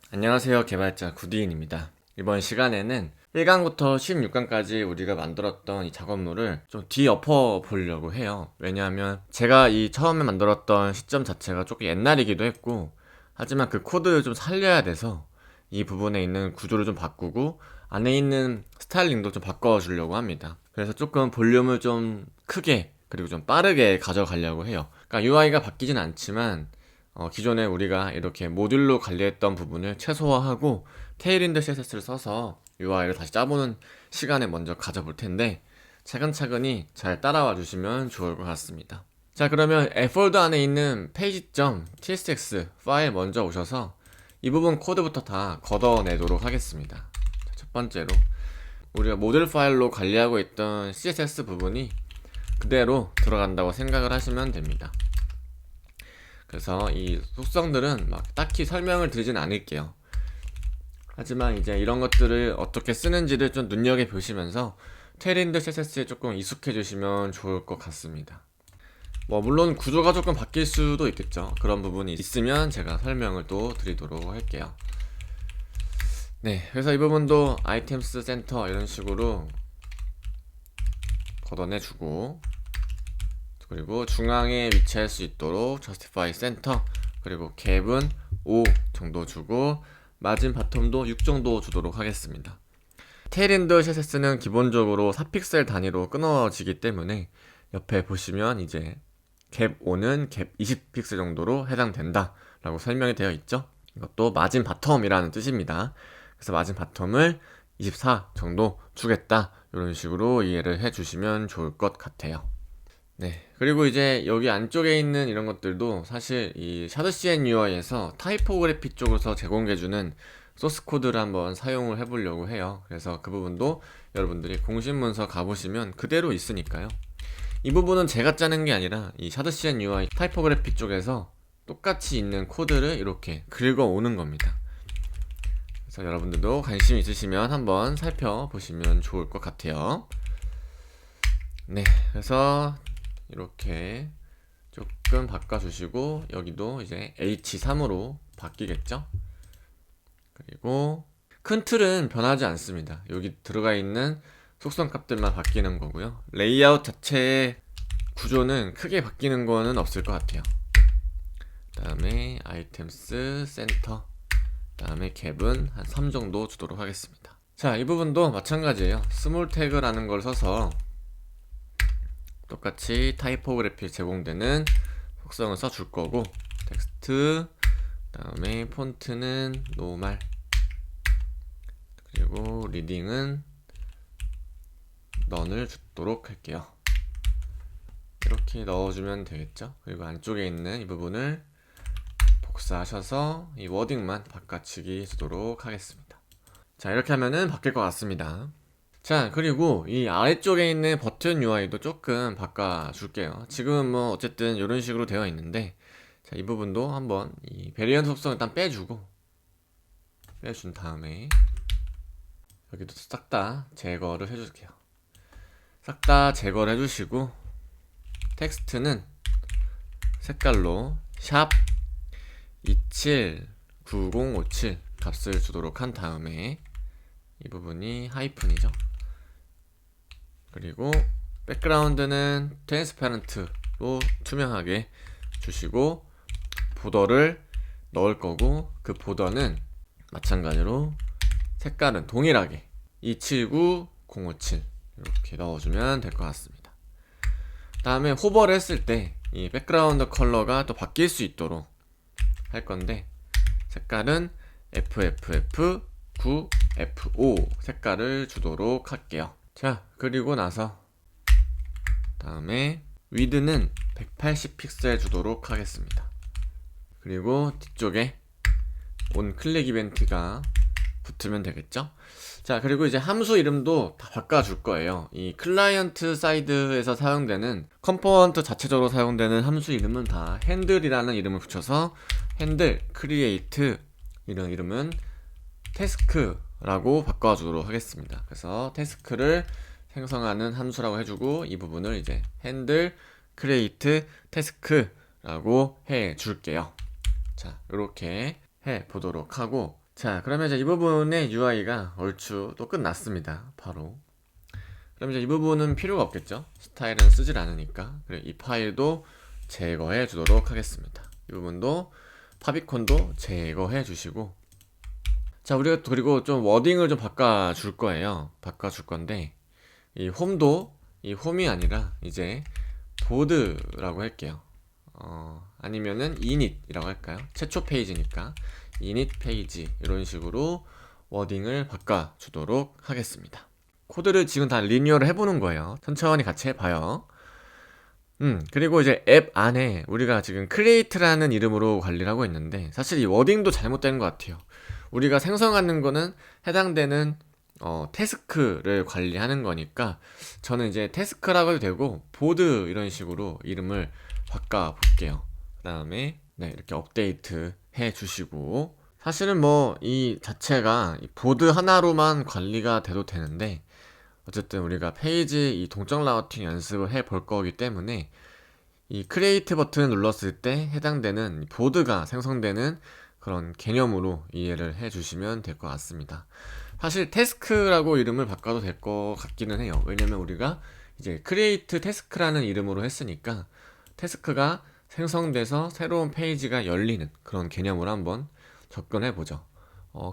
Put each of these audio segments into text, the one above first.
안녕하세요, 개발자 구디인입니다. 이번 시간에는 1강부터 16강까지 우리가 만들었던 이 작업물을 좀 뒤엎어 보려고 해요. 왜냐하면 제가 이 처음에 만들었던 시점 자체가 조금 옛날이기도 했고, 하지만 그 코드를 좀 살려야 돼서 이 부분에 있는 구조를 좀 바꾸고 안에 있는 스타일링도 좀 바꿔주려고 합니다. 그래서 조금 볼륨을 좀 크게 그리고 좀 빠르게 가져가려고 해요. 그러니까 UI가 바뀌진 않지만 기존에 우리가 이렇게 모듈로 관리했던 부분을 최소화하고 테일인드 CSS를 써서 UI를 다시 짜보는 시간을 먼저 가져볼 텐데, 차근차근히 잘 따라와 주시면 좋을 것 같습니다. 자, 그러면 폴더 안에 있는 page.tsx 파일 먼저 오셔서 이 부분 코드부터 다 걷어내도록 하겠습니다. 자, 첫 번째로 우리가 모듈 파일로 관리하고 있던 CSS 부분이 그대로 들어간다고 생각을 하시면 됩니다. 그래서 이 속성들은 막 딱히 설명을 드리진 않을게요. 하지만 이제 이런 것들을 어떻게 쓰는지를 좀 눈여겨보시면서 테일인드 CSS에 조금 익숙해지시면 좋을 것 같습니다. 물론 구조가 조금 바뀔 수도 있겠죠. 그런 부분이 있으면 제가 설명을 또 드리도록 할게요. 네, 그래서 이 부분도 아이템스 센터 이런 식으로 걷어내주고, 그리고 중앙에 위치할 수 있도록 justify center, 그리고 갭은 5 정도 주고 마진 바텀도 6 정도 주도록 하겠습니다. 테일인드 CSS는 기본적으로 4픽셀 단위로 끊어지기 때문에 옆에 보시면 이제 갭 5는 갭 20픽셀 정도로 해당된다 라고 설명이 되어 있죠. 이것도 마진 바텀이라는 뜻입니다. 그래서 마진 바텀을 24 정도 주겠다, 이런 식으로 이해를 해주시면 좋을 것 같아요. 네, 그리고 이제 여기 안쪽에 있는 이런 것들도 사실 이 샤드CN UI에서 타이포그래피 쪽에서 제공해주는 소스 코드를 한번 사용을 해보려고 해요. 그래서 그 부분도 여러분들이 공식 문서 가보시면 그대로 있으니까요. 이 부분은 제가 짜는 게 아니라 이 샤드CN UI 타이포그래피 쪽에서 똑같이 있는 코드를 이렇게 긁어오는 겁니다. 그래서 여러분들도 관심 있으시면 한번 살펴보시면 좋을 것 같아요. 네, 그래서 이렇게 조금 바꿔주시고 여기도 이제 H3으로 바뀌겠죠. 그리고 큰 틀은 변하지 않습니다. 여기 들어가 있는 속성 값들만 바뀌는 거고요. 레이아웃 자체의 구조는 크게 바뀌는 거는 없을 것 같아요. 그 다음에 아이템스 센터, 그 다음에 갭은 한 3 정도 주도록 하겠습니다. 자, 이 부분도 마찬가지예요. 스몰 태그라는 걸 써서 똑같이 타이포그래피 제공되는 속성을 써줄 거고, 텍스트, 그 다음에 폰트는 노멀, 그리고 리딩은 넌을 주도록 할게요. 이렇게 넣어주면 되겠죠. 그리고 안쪽에 있는 이 부분을 복사하셔서 이 워딩만 바꿔치기 주도록 하겠습니다. 자, 이렇게 하면은 바뀔 것 같습니다. 자, 그리고 이 아래쪽에 있는 버튼 UI도 조금 바꿔줄게요. 지금은 어쨌든 이런 식으로 되어 있는데, 자, 이 부분도 한번 이 베리언트 속성 일단 빼준 다음에 여기도 싹 다 제거를 해줄게요. 싹 다 제거를 해주시고, 텍스트는 색깔로 샵 279057 값을 주도록 한 다음에 이 부분이 하이픈이죠. 그리고 백그라운드는 트랜스파런트로 투명하게 주시고, 보더를 넣을 거고, 그 보더는 마찬가지로 색깔은 동일하게 279057 이렇게 넣어주면 될 것 같습니다. 다음에 호버를 했을 때 이 백그라운드 컬러가 또 바뀔 수 있도록 할 건데, 색깔은 FFF9F5 색깔을 주도록 할게요. 자, 그리고 나서 다음에 위드는 180픽셀 주도록 하겠습니다. 그리고 뒤쪽에 온 클릭 이벤트가 붙으면 되겠죠. 자, 그리고 이제 함수 이름도 다 바꿔줄 거예요. 이 클라이언트 사이드에서 사용되는 컴포넌트 자체적으로 사용되는 함수 이름은 다 핸들이라는 이름을 붙여서 핸들 크리에이트, 이런 이름은 태스크라고 바꿔주도록 하겠습니다. 그래서 태스크를 생성하는 함수라고 해주고, 이 부분을 이제 핸들 create task라고 해 줄게요. 자, 이렇게 해 보도록 하고, 자, 그러면 이제 이 부분의 UI가 얼추 또 끝났습니다. 바로. 그럼 이제 이 부분은 필요가 없겠죠? 스타일은 쓰질 않으니까. 그리고 이 파일도 제거해 주도록 하겠습니다. 이 부분도 파비콘도 제거해 주시고, 자, 우리가 또 그리고 좀 워딩을 좀 바꿔줄 거예요. 바꿔줄 건데, 이 홈이 아니라 이제 보드라고 할게요. 아니면은 init이라고 할까요? 최초 페이지니까 init 페이지 이런 식으로 워딩을 바꿔주도록 하겠습니다. 코드를 지금 다 리뉴얼을 해보는 거예요. 천천히 같이 해봐요. 그리고 이제 앱 안에 우리가 지금 create라는 이름으로 관리를 하고 있는데, 사실 이 워딩도 잘못된 것 같아요. 우리가 생성하는 거는 해당되는 태스크를 관리하는 거니까 저는 이제 태스크라고 해도 되고 보드 이런 식으로 이름을 바꿔 볼게요. 그 다음에 네, 이렇게 업데이트 해 주시고, 사실은 뭐 이 자체가 이 보드 하나로만 관리가 돼도 되는데, 어쨌든 우리가 페이지 이 동적 라우팅 연습을 해 볼 거기 때문에 이 크리에이트 버튼을 눌렀을 때 해당되는 보드가 생성되는 그런 개념으로 이해를 해 주시면 될 것 같습니다. 사실 태스크라고 이름을 바꿔도 될 것 같기는 해요. 왜냐면 우리가 이제 크리에이트 태스크라는 이름으로 했으니까 태스크가 생성돼서 새로운 페이지가 열리는 그런 개념으로 한번 접근해 보죠.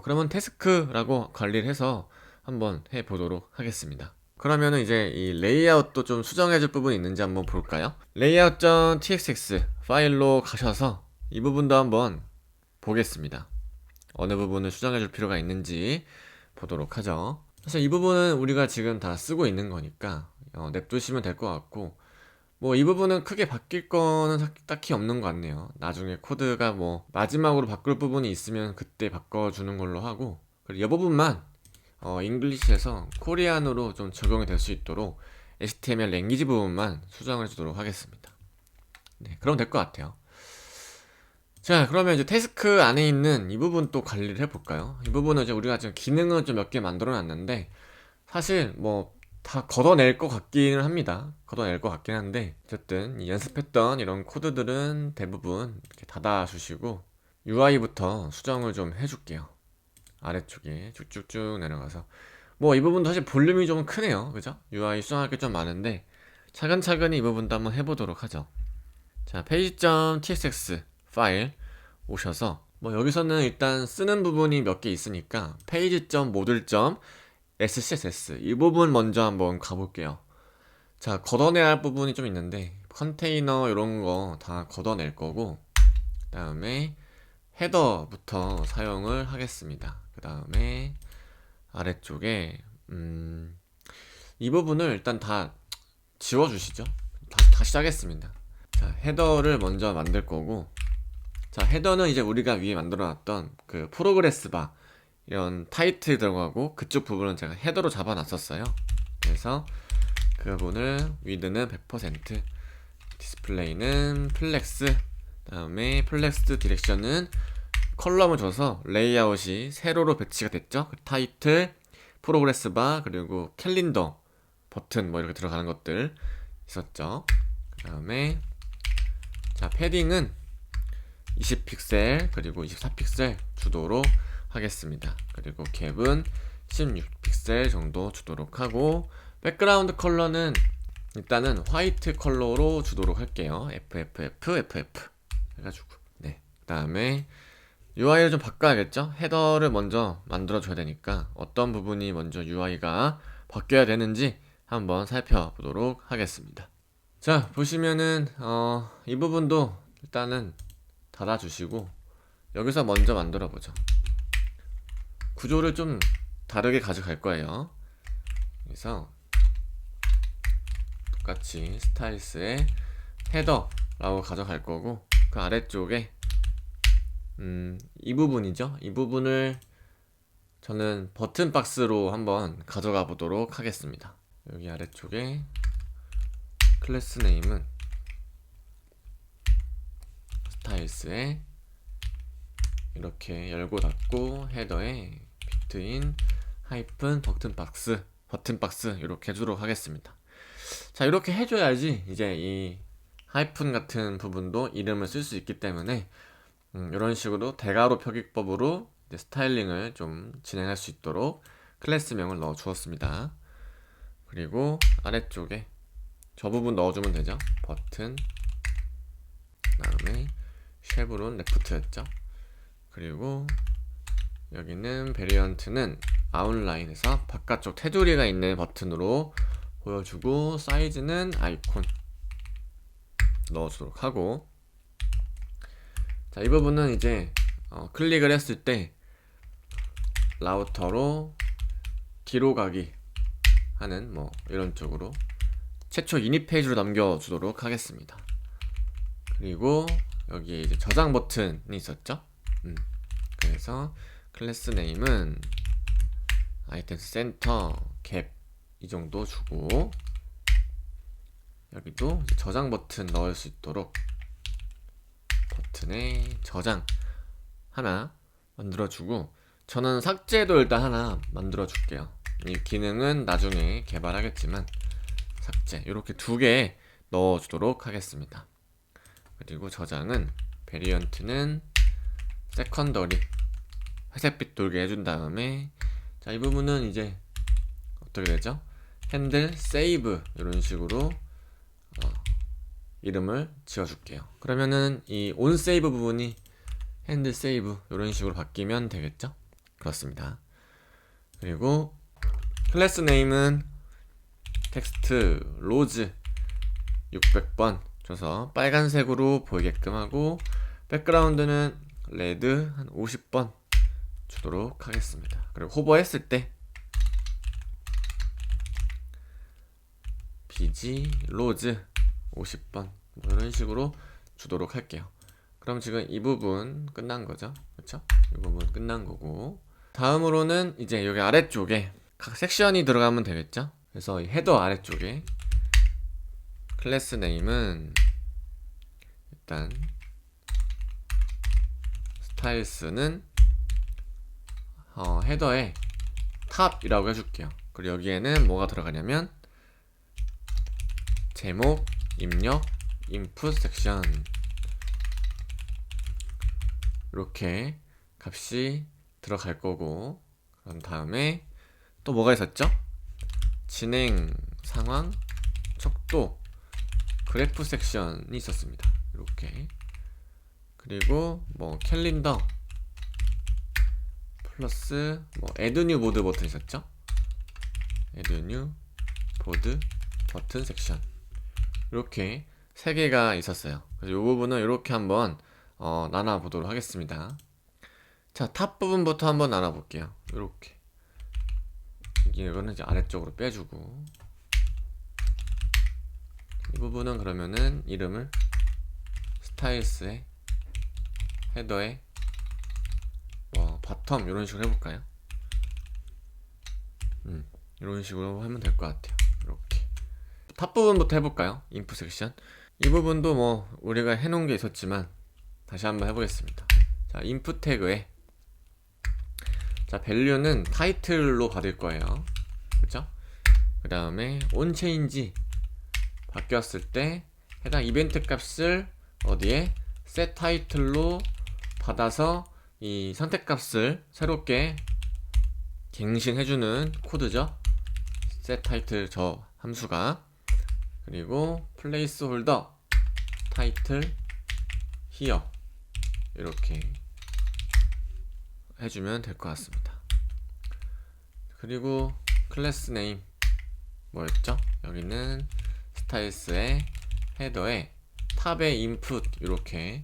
그러면 태스크라고 관리를 해서 한번 해 보도록 하겠습니다. 그러면은 이제 이 레이아웃도 좀 수정해 줄 부분이 있는지 한번 볼까요? layout.txx 파일로 가셔서 이 부분도 한번 보겠습니다. 어느 부분을 수정해 줄 필요가 있는지 보도록 하죠. 사실 이 부분은 우리가 지금 다 쓰고 있는 거니까 냅두시면 될 것 같고, 뭐 이 부분은 크게 바뀔 거는 딱히 없는 것 같네요. 나중에 코드가 뭐 마지막으로 바꿀 부분이 있으면 그때 바꿔주는 걸로 하고, 그리고 이 부분만 잉글리시에서 코리안으로 좀 적용이 될 수 있도록 HTML 랭귀지 부분만 수정해 주도록 하겠습니다. 네, 그럼 될 것 같아요. 자, 그러면 이제 태스크 안에 있는 이 부분 또 관리를 해볼까요? 이 부분은 이제 우리가 지금 기능은 좀 몇 개 만들어 놨는데, 사실 뭐 다 걷어낼 것 같기는 합니다. 걷어낼 것 같긴 한데, 어쨌든 이 연습했던 이런 코드들은 대부분 이렇게 닫아주시고 UI부터 수정을 좀 해줄게요. 아래쪽에 쭉쭉쭉 내려가서, 뭐 이 부분도 사실 볼륨이 좀 크네요. 그죠? UI 수정할 게 좀 많은데 차근차근히 이 부분도 한번 해보도록 하죠. 자, page.txx 파일 오셔서, 뭐 여기서는 일단 쓰는 부분이 몇 개 있으니까 page.model.scss 이 부분 먼저 한번 가볼게요. 자, 걷어내야 할 부분이 좀 있는데 컨테이너 이런 거 다 걷어낼 거고, 그 다음에 헤더부터 사용을 하겠습니다. 그 다음에 아래쪽에 이 부분을 일단 다 지워주시죠. 다시 하겠습니다. 자, 헤더를 먼저 만들 거고, 자, 헤더는 이제 우리가 위에 만들어 놨던 그 프로그레스 바 이런 타이틀 들어가고 그쪽 부분은 제가 헤더로 잡아 놨었어요. 그래서 그 부분을 위드는 100%, 디스플레이는 플렉스, 그 다음에 플렉스 디렉션은 컬럼을 줘서 레이아웃이 세로로 배치가 됐죠. 타이틀, 프로그레스 바, 그리고 캘린더 버튼 뭐 이렇게 들어가는 것들 있었죠. 그 다음에 자, 패딩은 20픽셀 그리고 24픽셀 주도록 하겠습니다. 그리고 갭은 16픽셀 정도 주도록 하고, 백그라운드 컬러는 일단은 화이트 컬러로 주도록 할게요. FFF 해가지고, 네. 그 다음에 UI를 좀 바꿔야겠죠? 헤더를 먼저 만들어줘야 되니까 어떤 부분이 먼저 UI가 바뀌어야 되는지 한번 살펴보도록 하겠습니다. 자, 보시면은 이 부분도 일단은 닫아주시고 여기서 먼저 만들어 보죠. 구조를 좀 다르게 가져갈 거예요. 그래서 똑같이 스타일스의 헤더라고 가져갈 거고, 그 아래쪽에 이 부분이죠. 이 부분을 저는 버튼 박스로 한번 가져가 보도록 하겠습니다. 여기 아래쪽에 클래스 네임은 스타일스에 이렇게 열고 닫고 헤더에 비트인 하이픈 버튼 박스 이렇게 해주도록 하겠습니다. 자, 이렇게 해줘야지 이제 이 하이픈 같은 부분도 이름을 쓸 수 있기 때문에 이런 식으로 대괄호 표기법으로 이제 스타일링을 좀 진행할 수 있도록 클래스명을 넣어 주었습니다. 그리고 아래쪽에 저 부분 넣어주면 되죠. 버튼, 다음에 쉐브론 레프트였죠. 그리고 여기는 베리언트는 아웃라인에서 바깥쪽 테두리가 있는 버튼으로 보여주고, 사이즈는 아이콘 넣어주도록 하고, 자, 이 부분은 이제 클릭을 했을 때 라우터로 뒤로 가기 하는 뭐 이런 쪽으로 최초 이니 페이지로 남겨주도록 하겠습니다. 그리고 여기에 이제 저장 버튼이 있었죠. 그래서 클래스 네임은 아이템 센터 갭 이 정도 주고, 여기도 저장 버튼 넣을 수 있도록 버튼에 저장 하나 만들어주고, 저는 삭제도 일단 하나 만들어줄게요. 이 기능은 나중에 개발하겠지만 삭제 이렇게 2개 넣어주도록 하겠습니다. 그리고 저장은 베리언트는 세컨더리 회색빛 돌게 해준 다음에, 자, 이 부분은 이제 어떻게 되죠? 핸들 세이브 이런 식으로 이름을 지어줄게요. 그러면은 이 온 세이브 부분이 핸들 세이브 이런 식으로 바뀌면 되겠죠? 그렇습니다. 그리고 클래스 네임은 텍스트 로즈 600번 줘서 빨간색으로 보이게끔 하고, 백그라운드는 레드 한 50번 주도록 하겠습니다. 그리고 호버했을 때 BG 로즈 50번 뭐 이런 식으로 주도록 할게요. 그럼 지금 이 부분 끝난 거죠, 그렇죠? 이 부분 끝난 거고, 다음으로는 이제 여기 아래쪽에 각 섹션이 들어가면 되겠죠? 그래서 이 헤더 아래쪽에 클래스 네임은 일단 스타일스는 헤더에 탑이라고 해줄게요. 그리고 여기에는 뭐가 들어가냐면 제목, 입력, 인풋 섹션 이렇게 값이 들어갈 거고, 그런 다음에 또 뭐가 있었죠? 진행 상황, 척도, 그래프 섹션이 있었습니다. 이렇게. 그리고 뭐 캘린더 플러스 뭐 애드 뉴 보드 버튼 있었죠? 애드 뉴 보드 버튼 섹션 이렇게 3개가 있었어요. 그래서 이 부분은 이렇게 한번 나눠 보도록 하겠습니다. 자, 탑 부분부터 한번 나눠 볼게요. 이렇게 이거는 이제 아래쪽으로 빼주고, 이 부분은 그러면은 이름을 스타일스에 헤더에 뭐 바텀 이런 식으로 해볼까요? 이런 식으로 하면 될 것 같아요. 이렇게 탑 부분부터 해볼까요? 인풋 섹션. 이 부분도 뭐 우리가 해놓은 게 있었지만 다시 한번 해보겠습니다. 자, 인풋 태그에 자, 밸류는 타이틀로 받을 거예요. 그쵸? 그 다음에 온체인지 바뀌었을 때 해당 이벤트 값을 어디에 set 타이틀로 받아서 이 선택 값을 새롭게 갱신해주는 코드죠. set 타이틀 저 함수가. 그리고 플레이스 홀더 타이틀 here 이렇게 해주면 될 것 같습니다. 그리고 클래스 네임 뭐였죠? 여기는 스타일스의 헤더에 탑의 인풋 이렇게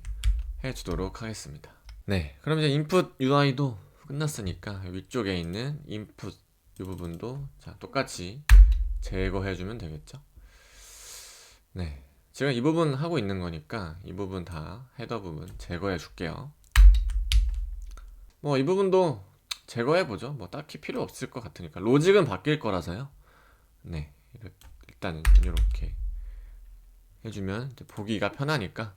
해주도록 하겠습니다. 네, 그럼 이제 인풋 UI도 끝났으니까 위쪽에 있는 인풋 이 부분도 자, 똑같이 제거해주면 되겠죠. 네, 지금 이 부분 하고 있는 거니까 이 부분 다 헤더 부분 제거해 줄게요. 뭐 이 부분도 제거해보죠. 뭐 딱히 필요 없을 것 같으니까. 로직은 바뀔 거라서요. 네, 일단은 이렇게 해주면 이제 보기가 편하니까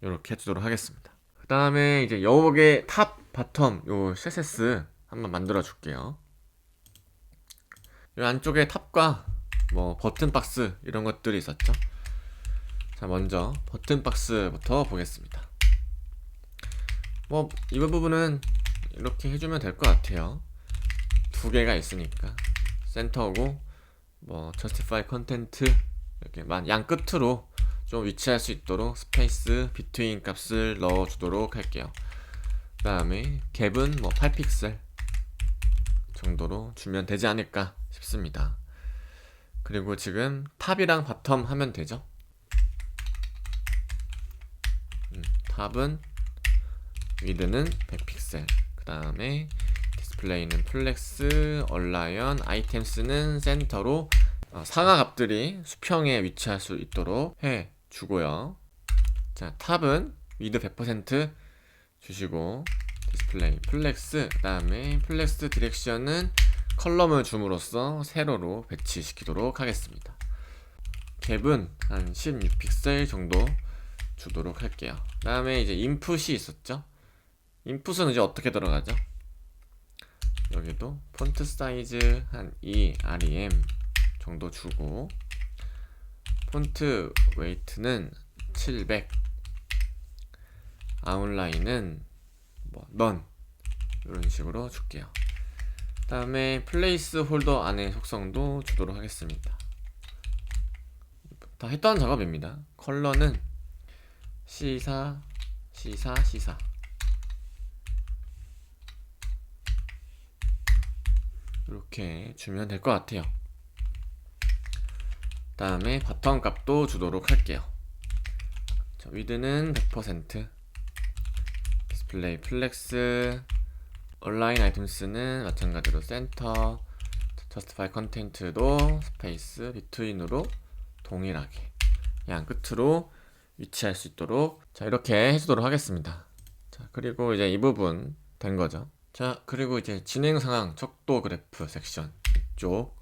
이렇게 해주도록 하겠습니다. 그 다음에 이제 여기에 탑, 바텀 요 CSS 한번 만들어 줄게요. 이 안쪽에 탑과 뭐 버튼 박스 이런 것들이 있었죠. 자, 먼저 버튼 박스부터 보겠습니다. 뭐 이 부분은 이렇게 해주면 될 것 같아요. 두 개가 있으니까 센터고 뭐 justify 컨텐트 이렇게 양 끝으로 좀 위치할 수 있도록 스페이스 비트윈 값을 넣어 주도록 할게요. 그 다음에 갭은 뭐 8픽셀 정도로 주면 되지 않을까 싶습니다. 그리고 지금 탑이랑 바텀 하면 되죠. 탑은 위드는 100픽셀, 그 다음에 디스플레이는 플렉스, 얼라이언, 아이템스는 센터로 상하 값들이 수평에 위치할 수 있도록 해 주고요. 자, 탑은 위드 100% 주시고 디스플레이 플렉스, 그 다음에 플렉스 디렉션은 컬럼을 줌으로써 세로로 배치시키도록 하겠습니다. 갭은 한 16픽셀 정도 주도록 할게요. 그 다음에 이제 인풋이 있었죠. 인풋은 이제 어떻게 들어가죠? 여기도 폰트 사이즈 한 2 rem 정도 주고 폰트 웨이트는 700, 아웃라인은 뭐 none 이런 식으로 줄게요. 그 다음에 플레이스 홀더 안에 속성도 주도록 하겠습니다. 다 했던 작업입니다. 컬러는 C4, C4, C4 이렇게 주면 될 것 같아요. 그 다음에 바텀 값도 주도록 할게요. 자, 위드는 100%, 디스플레이 플렉스, 얼라인 아이템스는 마찬가지로 센터, justify 컨텐트도 스페이스 비트윈으로 동일하게 양 끝으로 위치할 수 있도록 자 이렇게 해주도록 하겠습니다. 자, 그리고 이제 이 부분 된 거죠. 자, 그리고 이제 진행 상황 척도 그래프 섹션 이쪽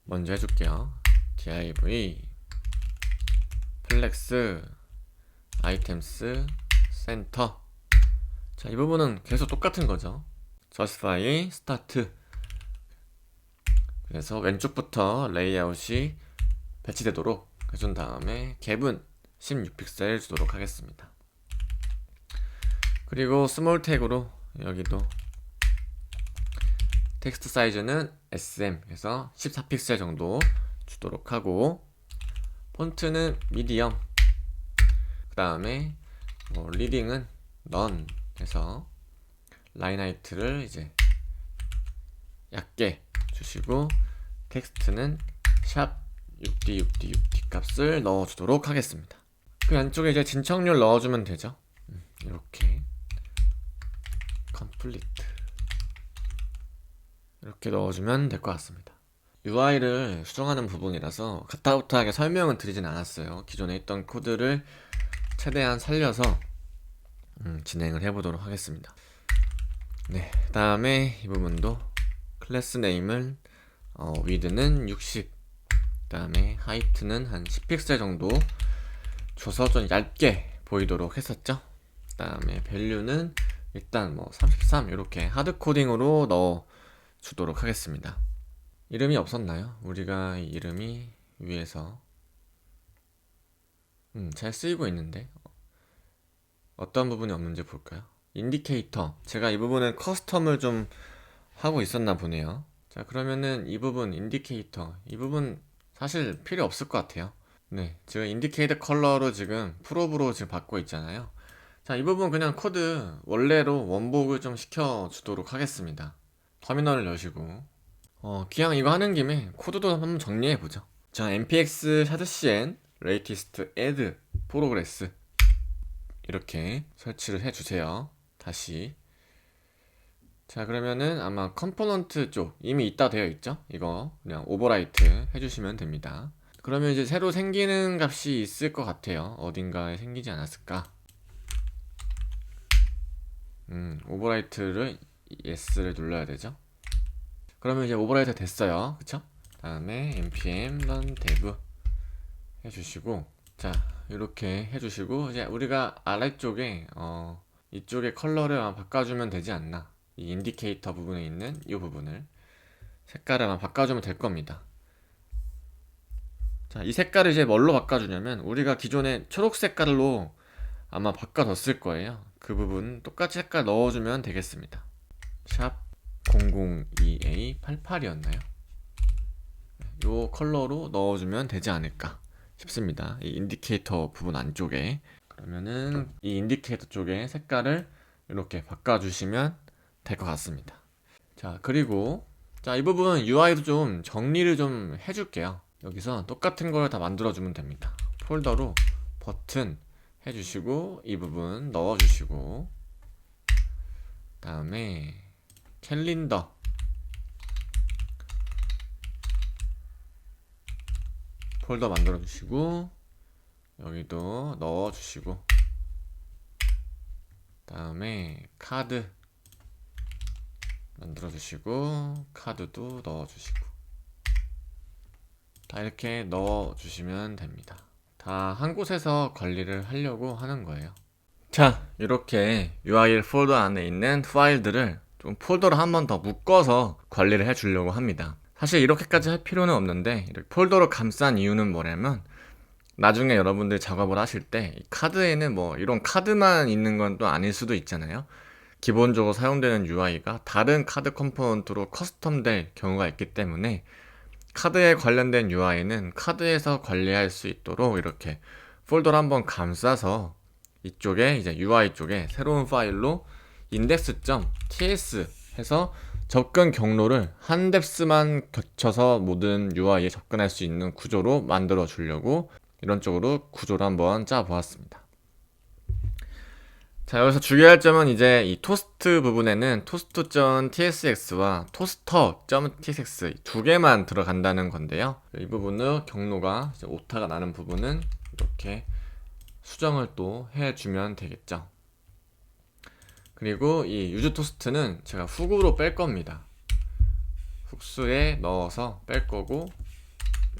먼저 해줄게요. div 플렉스 아이템스 센터. 자, 이 부분은 계속 똑같은 거죠. justify start. 그래서 왼쪽부터 레이아웃이 배치되도록 해준 다음에 갭은 16픽셀 주도록 하겠습니다. 그리고 스몰 태그로 여기도 텍스트 사이즈는 SM 해서 14픽셀 정도 주도록 하고 폰트는 미디엄, 그 다음에 뭐 리딩은 none 해서 라인 하이트를 이제 얇게 주시고 텍스트는 샵 6D 값을 넣어주도록 하겠습니다. 그 안쪽에 이제 진척률 넣어주면 되죠. 이렇게 컴플리트 이렇게 넣어주면 될 것 같습니다. UI를 수정하는 부분이라서 가타부타하게 설명은 드리진 않았어요. 기존에 있던 코드를 최대한 살려서 진행을 해보도록 하겠습니다. 네, 그 다음에 이 부분도 클래스 네임은 위드는 60, 그 다음에 하이트는 한 10픽셀 정도 줘서 좀 얇게 보이도록 했었죠. 그 다음에 밸류는 일단 뭐 33 이렇게 하드 코딩으로 넣어 주도록 하겠습니다. 이름이 없었나요? 우리가 이 이름이 위에서 잘 쓰이고 있는데 어떤 부분이 없는지 볼까요? 인디케이터, 제가 이 부분은 커스텀을 좀 하고 있었나 보네요. 자, 그러면은 이 부분 인디케이터, 이 부분 사실 필요 없을 것 같아요. 네, 제가 인디케이터 컬러로 지금 프롭으로 지금 받고 있잖아요. 자, 이 부분 그냥 코드 원래로 원복을 좀 시켜주도록 하겠습니다. 터미널을 여시고 그냥 이거 하는 김에 코드도 한번 정리해보죠. 자, npx 샤드cn latest add progress 이렇게 설치를 해주세요. 다시. 자, 그러면은 아마 컴포넌트 쪽 이미 있다 되어 있죠? 이거 그냥 오버라이트 해주시면 됩니다. 그러면 이제 새로 생기는 값이 있을 것 같아요. 어딘가에 생기지 않았을까? 오버라이트를 yes를 눌러야 되죠. 그러면 이제 오버라이트 됐어요. 그쵸? 다음에 npm run dev 해주시고, 자, 이렇게 해주시고, 이제 우리가 아래쪽에 이쪽에 컬러를 아마 바꿔주면 되지 않나. 이 인디케이터 부분에 있는 이 부분을 색깔을 아마 바꿔주면 될 겁니다. 자, 이 색깔을 이제 뭘로 바꿔주냐면 우리가 기존에 초록 색깔로 아마 바꿔뒀을 거예요. 그 부분 똑같이 색깔 넣어주면 되겠습니다. 샵 002A88이었나요? 요 컬러로 넣어주면 되지 않을까 싶습니다. 이 인디케이터 부분 안쪽에. 그러면은 이 인디케이터 쪽에 색깔을 이렇게 바꿔주시면 될 것 같습니다. 자, 그리고 자, 이 부분 UI도 좀 정리를 좀 해줄게요. 여기서 똑같은 걸 다 만들어주면 됩니다. 폴더로 버튼 해주시고 이 부분 넣어주시고, 다음에 캘린더 폴더 만들어주시고 여기도 넣어주시고, 다음에 카드 만들어주시고 카드도 넣어주시고, 다 이렇게 넣어주시면 됩니다. 다 한 곳에서 관리를 하려고 하는 거예요. 자, 이렇게 UIL 폴더 안에 있는 파일들을 좀 폴더로 한 번 더 묶어서 관리를 해주려고 합니다. 사실 이렇게까지 할 필요는 없는데 이렇게 폴더로 감싼 이유는 뭐냐면 나중에 여러분들 작업을 하실 때 이 카드에는 뭐 이런 카드만 있는 건 또 아닐 수도 있잖아요. 기본적으로 사용되는 UI가 다른 카드 컴포넌트로 커스텀될 경우가 있기 때문에 카드에 관련된 UI는 카드에서 관리할 수 있도록 이렇게 폴더를 한번 감싸서 이쪽에 이제 UI 쪽에 새로운 파일로 index.ts 해서 접근 경로를 한 뎁스만 거쳐서 모든 UI에 접근할 수 있는 구조로 만들어 주려고 이런 쪽으로 구조를 한번 짜 보았습니다. 자, 여기서 주의할 점은 이제 이 토스트 부분에는 toast.tsx와 toaster.tsx 두 개만 들어간다는 건데요. 이 부분은 경로가 이제 오타가 나는 부분은 이렇게 수정을 또 해주면 되겠죠. 그리고 이 유즈 토스트는 제가 훅으로 뺄 겁니다. 훅스에 넣어서 뺄 거고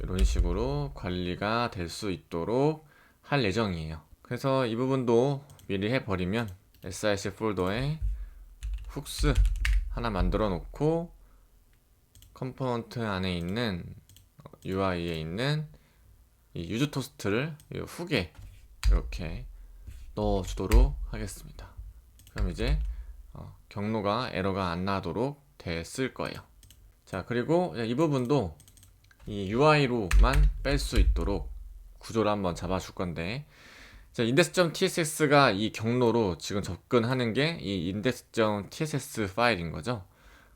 이런 식으로 관리가 될 수 있도록 할 예정이에요. 그래서 이 부분도 미리 해버리면 SIC 폴더에 훅스 하나 만들어 놓고 컴포넌트 안에 있는 UI에 있는 이 유즈 토스트를 이 훅에 이렇게 넣어주도록 하겠습니다. 그럼 이제 경로가 에러가 안 나도록 됐을 거예요. 자, 그리고 이 부분도 이 UI로만 뺄 수 있도록 구조를 한번 잡아줄 건데, index.tsx가 이 경로로 지금 접근하는 게 이 index.tss 파일인 거죠.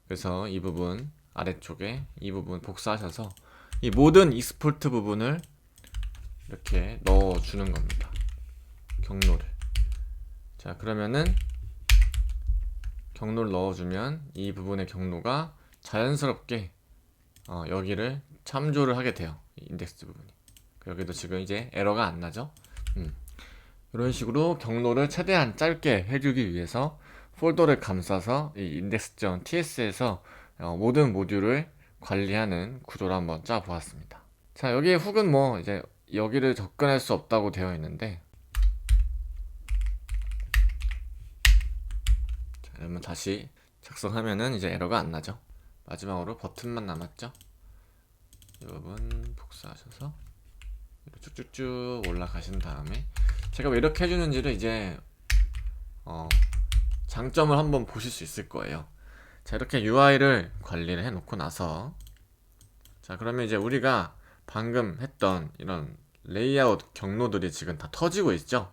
그래서 이 부분 아래쪽에 이 부분 복사하셔서 이 모든 익스포트 부분을 이렇게 넣어주는 겁니다. 경로를. 자, 그러면은 경로를 넣어주면 이 부분의 경로가 자연스럽게 여기를 참조를 하게 돼요. 이 인덱스 부분이. 여기도 지금 이제 에러가 안 나죠. 이런 식으로 경로를 최대한 짧게 해주기 위해서 폴더를 감싸서 이 index.ts에서 모든 모듈을 관리하는 구조를 한번 짜 보았습니다. 자, 여기에 훅은 뭐 이제 여기를 접근할 수 없다고 되어 있는데, 자, 그러면 다시 작성하면은 이제 에러가 안 나죠. 마지막으로 버튼만 남았죠. 이 부분 복사하셔서 쭉쭉쭉 올라가신 다음에 제가 왜 이렇게 해주는지를 이제 장점을 한번 보실 수 있을 거예요. 자, 이렇게 UI를 관리를 해 놓고 나서, 자, 그러면 이제 우리가 방금 했던 이런 레이아웃 경로들이 지금 다 터지고 있죠.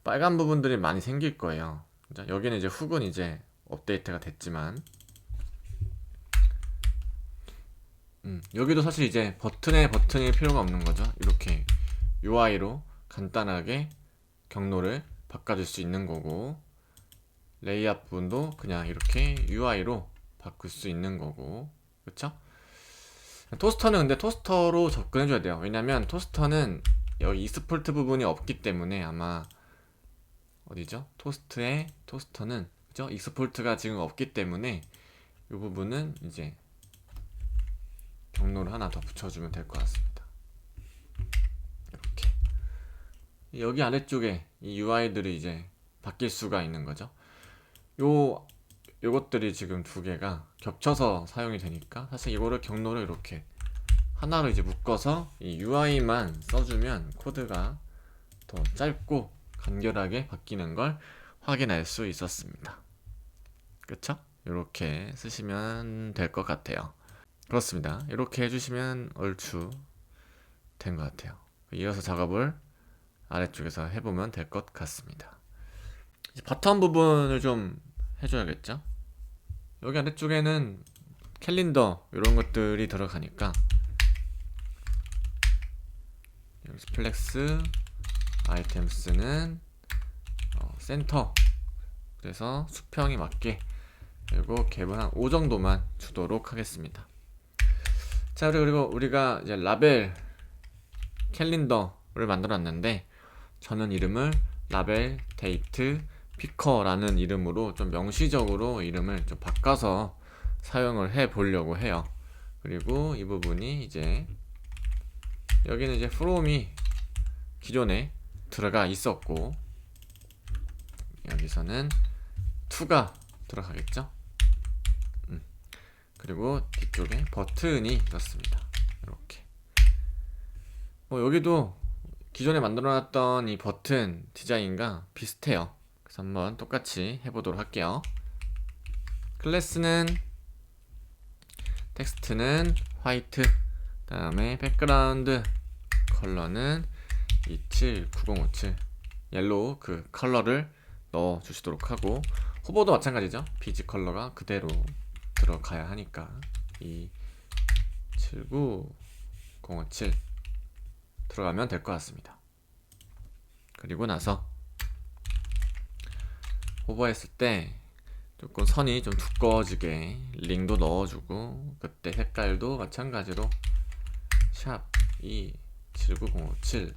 빨간 부분들이 많이 생길 거예요. 자, 여기는 이제 훅은 이제 업데이트가 됐지만, 여기도 사실 이제 버튼이 필요가 없는 거죠. 이렇게 UI로 간단하게 경로를 바꿔줄 수 있는 거고, 레이아웃 부분도 그냥 이렇게 UI로 바꿀 수 있는 거고, 그쵸? 토스터는 근데 토스터로 접근해줘야 돼요. 왜냐면 토스터는 여기 익스포트 부분이 없기 때문에 아마 어디죠? 토스터는 그죠? 익스포트가 지금 없기 때문에 이 부분은 이제 경로를 하나 더 붙여주면 될 것 같습니다. 이렇게 여기 아래쪽에 이 UI들이 이제 바뀔 수가 있는 거죠. 요것들이 지금 두 개가 겹쳐서 사용이 되니까 사실 이거를 경로를 이렇게 하나로 이제 묶어서 이 UI만 써주면 코드가 더 짧고 간결하게 바뀌는 걸 확인할 수 있었습니다. 그쵸? 이렇게 쓰시면 될 것 같아요. 그렇습니다. 이렇게 해주시면 얼추 된 것 같아요. 이어서 작업을 아래쪽에서 해보면 될 것 같습니다. 이제 바텀 부분을 좀 해줘야겠죠? 여기 아래쪽에는 캘린더 이런 것들이 들어가니까 여기 플렉스 아이템스는 센터, 그래서 수평이 맞게, 그리고 갭은 한 5 정도만 주도록 하겠습니다. 자, 그리고 우리가 이제 라벨 캘린더를 만들었는데, 저는 이름을 라벨 데이트 피커라는 이름으로 좀 명시적으로 이름을 좀 바꿔서 사용을 해 보려고 해요. 그리고 이 부분이 이제 여기는 이제 from이 기존에 들어가 있었고, 여기서는 to가 들어가겠죠. 그리고 뒤쪽에 버튼이 있었습니다. 이렇게 여기도 기존에 만들어놨던 이 버튼 디자인과 비슷해요. 그래서 한번 똑같이 해보도록 할게요. 클래스는 텍스트는 화이트, 그 다음에 백그라운드 컬러는 279057 옐로우 그 컬러를 넣어 주시도록 하고, 호버도 마찬가지죠. 비지 컬러가 그대로 들어가야 하니까 279057 들어가면 될 것 같습니다. 그리고 나서 호버했을 때 조금 선이 좀 두꺼워지게 링도 넣어주고, 그때 색깔도 마찬가지로 샵 27907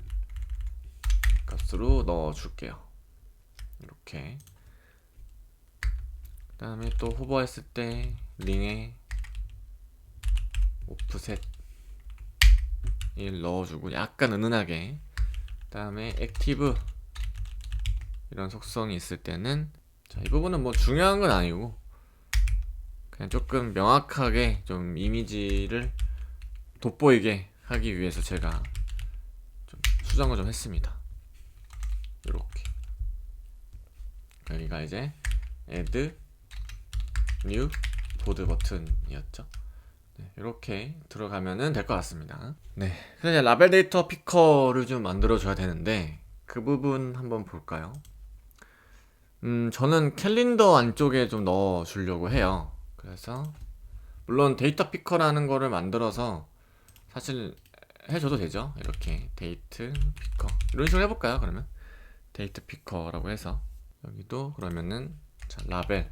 값으로 넣어줄게요. 이렇게. 그 다음에 또 호버했을 때 링에 오프셋 1 넣어주고 약간 은은하게. 그 다음에 액티브 이런 속성이 있을 때는, 자, 이 부분은 뭐 중요한 건 아니고 그냥 조금 명확하게 좀 이미지를 돋보이게 하기 위해서 제가 좀 수정을 좀 했습니다. 이렇게 여기가 이제 add new 보드 버튼이었죠. 네, 이렇게 들어가면은 될 것 같습니다. 네, 그래서 이제 라벨 데이터 피커를 좀 만들어 줘야 되는데, 그 부분 한번 볼까요? 저는 캘린더 안쪽에 좀 넣어 주려고 해요. 그래서 물론 데이터 피커라는 거를 만들어서 사실 해줘도 되죠. 이렇게 데이트 피커 이런 식으로 해볼까요? 그러면 데이트 피커라고 해서 여기도 그러면은 자, 라벨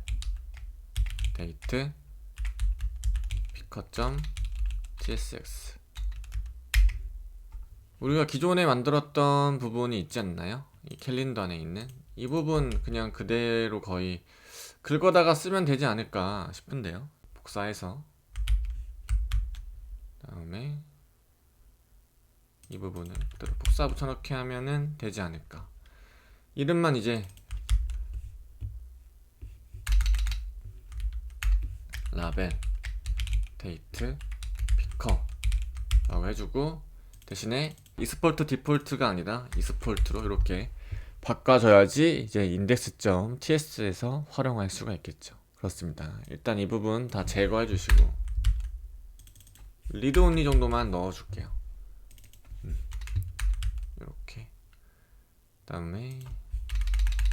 데이트 picker.tsx 우리가 기존에 만들었던 부분이 있지 않나요? 이 캘린더 안에 있는 이 부분 그냥 그대로 거의 긁어다가 쓰면 되지 않을까 싶은데요. 복사해서 다음에 이 부분을 그대로 복사 붙여넣기 하면은 되지 않을까. 이름만 이제 라벨 데이트 피커 라고 해주고, 대신에 이스폴트 디폴트가 아니라 이스폴트로 이렇게 바꿔줘야지 이제 index.ts에서 활용할 수가 있겠죠. 그렇습니다. 일단 이 부분 다 제거해 주시고 리드 온리 정도만 넣어 줄게요. 이렇게. 그다음에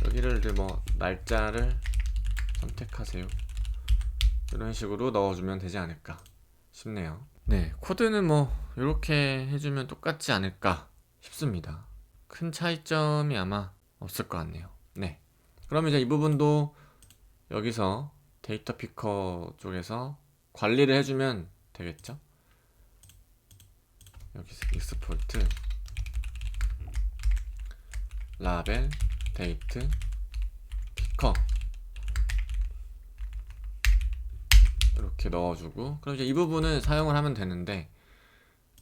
여기를 이제 뭐 날짜를 선택하세요. 이런 식으로 넣어주면 되지 않을까 싶네요. 네, 코드는 뭐 이렇게 해주면 똑같지 않을까 싶습니다. 큰 차이점이 아마 없을 것 같네요. 네, 그럼 이제 이 부분도 여기서 데이터 피커 쪽에서 관리를 해주면 되겠죠. 여기서 익스포트 라벨 데이트 피커 이렇게 넣어주고, 그럼 이제 이 부분을 사용을 하면 되는데,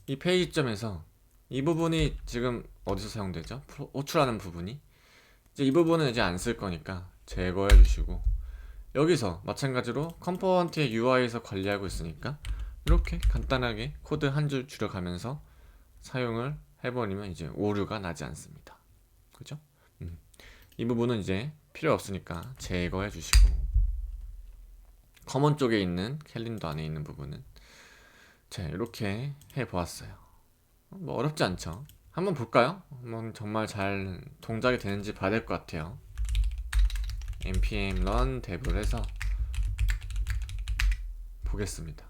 이 페이지점에서 이 부분이 지금 어디서 사용되죠? 호출하는 부분이 이제 이 부분은 이제 안 쓸 거니까 제거해 주시고, 여기서 마찬가지로 컴포넌트의 UI에서 관리하고 있으니까 이렇게 간단하게 코드 한 줄 줄여가면서 사용을 해버리면 이제 오류가 나지 않습니다. 그죠? 이 부분은 이제 필요 없으니까 제거해 주시고, 커먼 쪽에 있는 캘린더 안에 있는 부분은 자, 이렇게 해 보았어요. 뭐 어렵지 않죠? 한번 볼까요? 한번 정말 잘 동작이 되는지 봐야 될 것 같아요. npm run dev를 해서 보겠습니다.